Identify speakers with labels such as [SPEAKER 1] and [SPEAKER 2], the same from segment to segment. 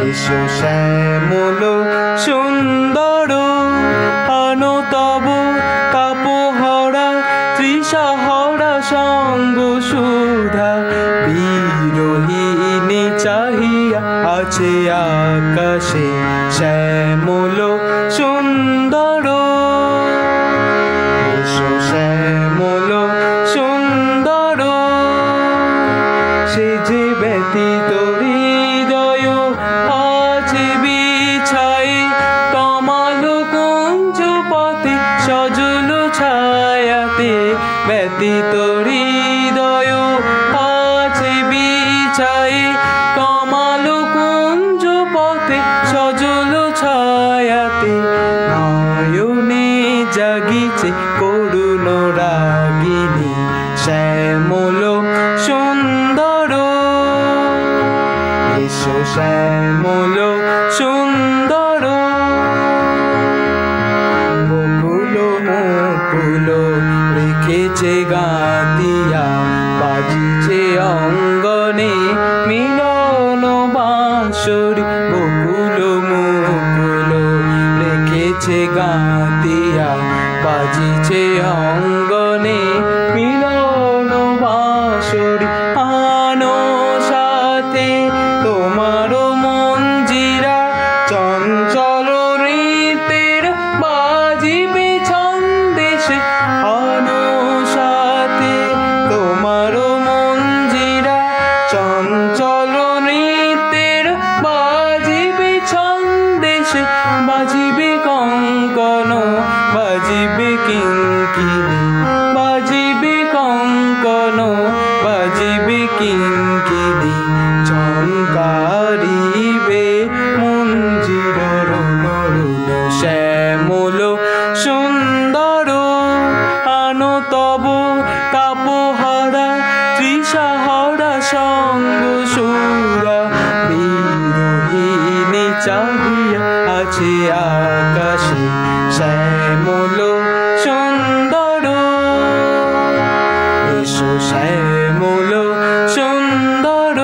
[SPEAKER 1] এসো শ্যামল সুন্দর আনো তব তাপহরা তৃষাহরা সঙ্গ সুধা বিরোহিণী চাহিয়া আছে আকাশে শ্যামল সুন্দর এসো শ্যামল সুন্দর সে যে ব্যতীত হৃদয় আছে বিছাই তমাল কুঞ্জ পথে সজল ছায়াতে ব্যতীত হৃদয় আছে বিছাই তমাল কুঞ্জ পথে সজল ছায়াতে নয়নে জাগিছে করুণ রাগিনী শ্যামল সুন্দর এসো শ্যামল সুন্দর বকুল মুকুল রেখেছে গাতিয়া বাজিছে অঙ্গনে মিলন বাঁশরি বকুল মুকুল রেখেছে গাতিয়া বাজিছে অঙ্গনে মিলন বাঁশরি আনো সাথে তোমার মঞ্জিরা চঞ্চল রীতের বাজিবে ছন্দেশে আনো সাথে তোমার মঞ্জিরা চঞ্চল রীতের বাজিবে ছন্দেশে বাজিবে কঙ্কন বাজিবে কিঙ্কিণী বাজিবে কঙ্কন বাজিবে কিঙ্কিণী ঝঙ্কারিবে মঞ্জির রুণ শ্যামল সুন্দর আনো তব তাপহারা তৃষাহরা সঙ্গ সুরা বিরোহিণী চাহিয়া আছে আকাশে শ্যামল সুন্দর এসো শ্যামল সুন্দর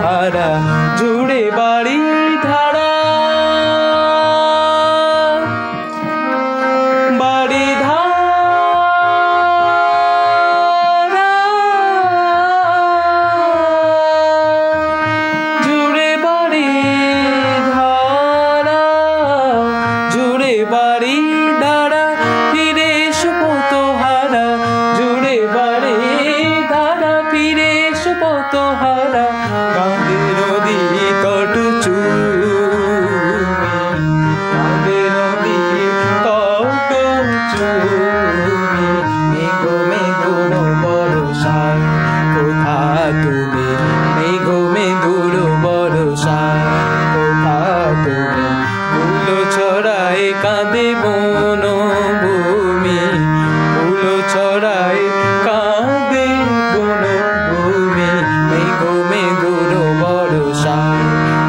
[SPEAKER 1] হারা জুড়ে বাড়ি ধারা বাড়ি ধারা জুড়ে বাড়ি ধারা জুড়ে বাড়ি ধারা ফিরে এসো পথ হারা জুড়ে বাড়ি ধারা ফিরে এসো পথ হারা কাঁদে নদী তট চুমি কাঁদে নদী তট চুমি মেঘো মেঘুর বরষায় কোথা তুমি মেঘো মেঘুর বরষায় কোথা তুমি ফুল ছড়ায় কাঁদে বন ভূমি ফুল ছড়ায় কাঁদে বন ভূমি মেঘো মেঘুর বরষায়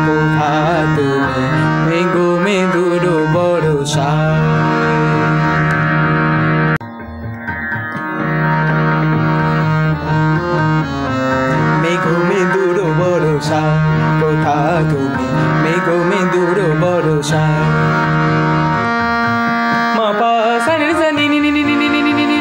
[SPEAKER 1] কোথা তুমি মেঘো মেঘুর বরষায় মেঘো মেঘুর বরষায় কোথা তুমি মেঘো মেঘুর বরষায় মাপা সানি সানি নি নি নি নি নি নি নি নি নি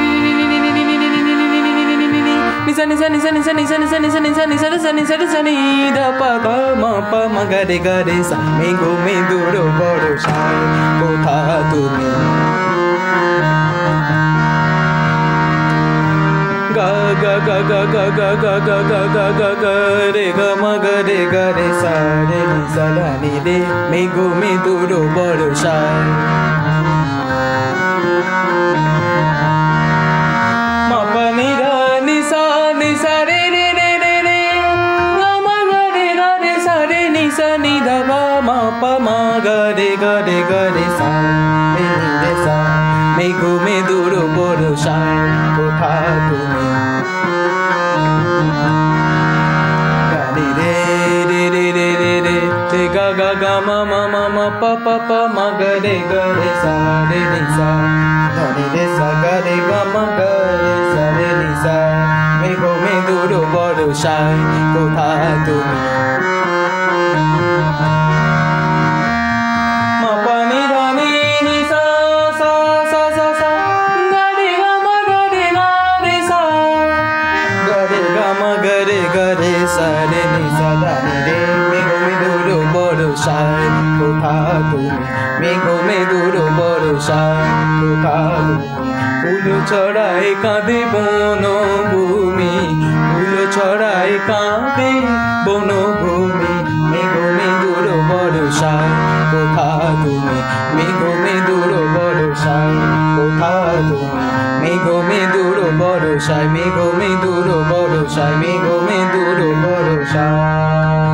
[SPEAKER 1] নিসা নিসা নিসা নিসা নিসা নিসা নিসা নিসা নিসা নিসা নিসা নিসা নি ধা পা গা মা পা মা গা রে সা মেঘো মেঘুর বরষায় কোথা তুমি ga ga ga ga ga ga ga ga ga ga ga ga re ga ma ga re sa re ni sa la ni re মেঘো মেঘুর বরষায় মা পা নি রা নি সা রে রে রে রে রে ga ma ga re sa re ni sa ni dha ba ma pa ma ga re sa re ni re sa মেঘো মেঘুর বরষায় কোথা তুমি গানি রে রে রে রে রে রে রে গা গা গা মা মা মা মা পা পা পা মা গা রে সা রে নি সা গানি রে সা গা রে গা মা গা রে সা রে নি সা মেঘো মেঘুর বরষায় কোথা তুমি মা পা নি ধা নি নি সা সা সা সা সা গা রে গা মা গা রে সা গা রে গা মা গা রে সা রে নি সা ধা নি রে মেঘো মেঘুর বরষায় কোথা তুমি মেঘো মেঘুর বরষায় কোথা তুমি ফুল ছড়ায় কাঁদে বন ভূমি ফুল ছড়ায় কাঁদে বন ভূমি মেঘো মেঘুর বরষায় কোথা তুমি মেঘো মেঘুর বরষায় কোথা তুমি মেঘো মেঘুর বরষায় মেঘো মেঘুর বরষায় মেঘো মেঘুর বরষায়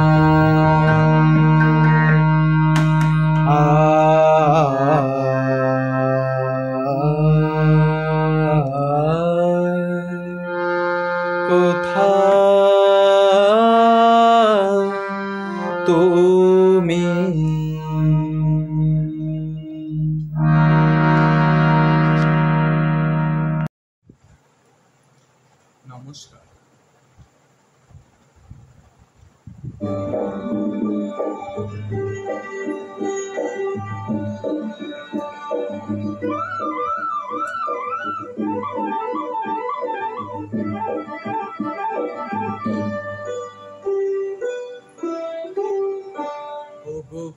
[SPEAKER 1] কোথা তুমি নমস্কার।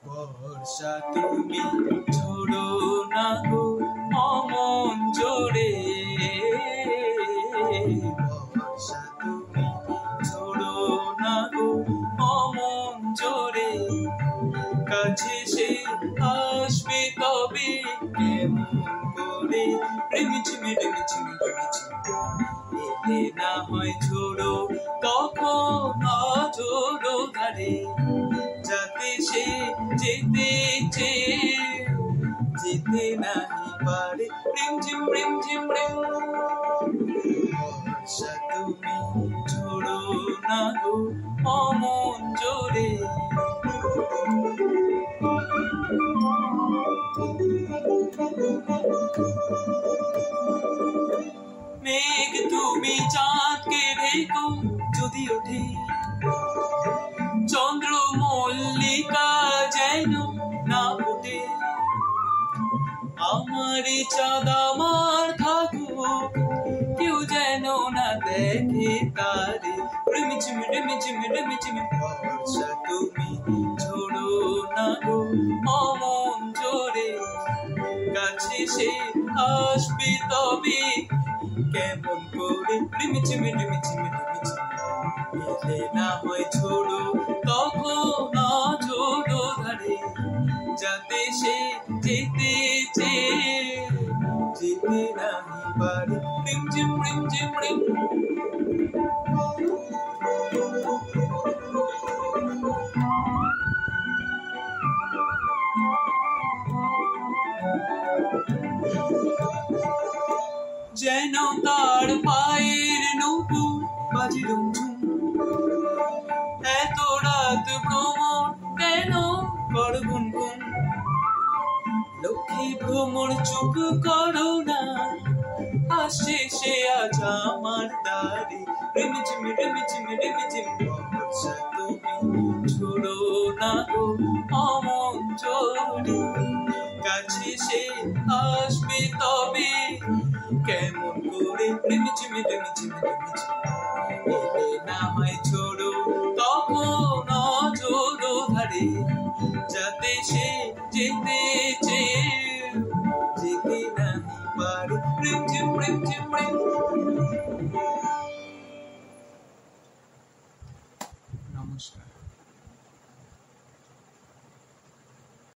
[SPEAKER 1] বর্ষা তুমি ছোড়ো না গো অমন জোরে বর্ষা তুমি ছোড়ো না গো অমন জোরে কাছে সে আসবে তবে কেমন করে রিমিঝিমি রিমিঝিমি রিমিঝিমি এলে না হয় ছোড়ো তখন অঝোড়ো ধারে যাতে সে যেতে যেতে নাহি পারে রিমঝিম রিমঝিম রিম বর্ষা তুমি ছোড়ো না গো অমন জোরে মেঘ তুমি চাঁদকে ঢেকো যদি ওঠে চন্দ্র মল্লিকা যেন না ফুটে, আমারে চাঁদ আমার থাকুক, কেউ যেন না দেখে তারে। রিমিঝিমি রিমিঝিমি রিমিঝিমি বর্ষা তুমি ঝোড়ো না গো অমন জোরে, কাছে সে আসবে তবে কেমন করে। রিমিঝিমি রিমিঝিমি রিমিঝিমি এলে না হয় ঝোড়ো তখন ঝোড়ো ধারে, যাতে সে যেতে চেয়ে যেতে নাহি পারে। রিমঝিম রিমঝিম রিম। যেন তার পায়ের নূপুর বাজে রুমঝুম, এত রাত ভ্রমণ কেন কর গুনগুন, লক্ষ্মী ভ্রমণ চুপ করো না, আসছে সে আজ আমার দ্বারে। রিমিঝিমি রিমিঝিমি রিমিঝিমি বর্ষা তুমি ঝোড়ো না গো অমন জোরে, কাছে সে আসবে তবে কেমন করে। রিমিঝিমি রিমিঝিমি রিমিঝিমি এলে না হয় ঝোড়ো তখন ঝোড়ো ধারে, যাতে সে যেতে চেয়ে যেতে নাহি পারে। রিমঝিম রিমঝিম রিম। নমস্কার।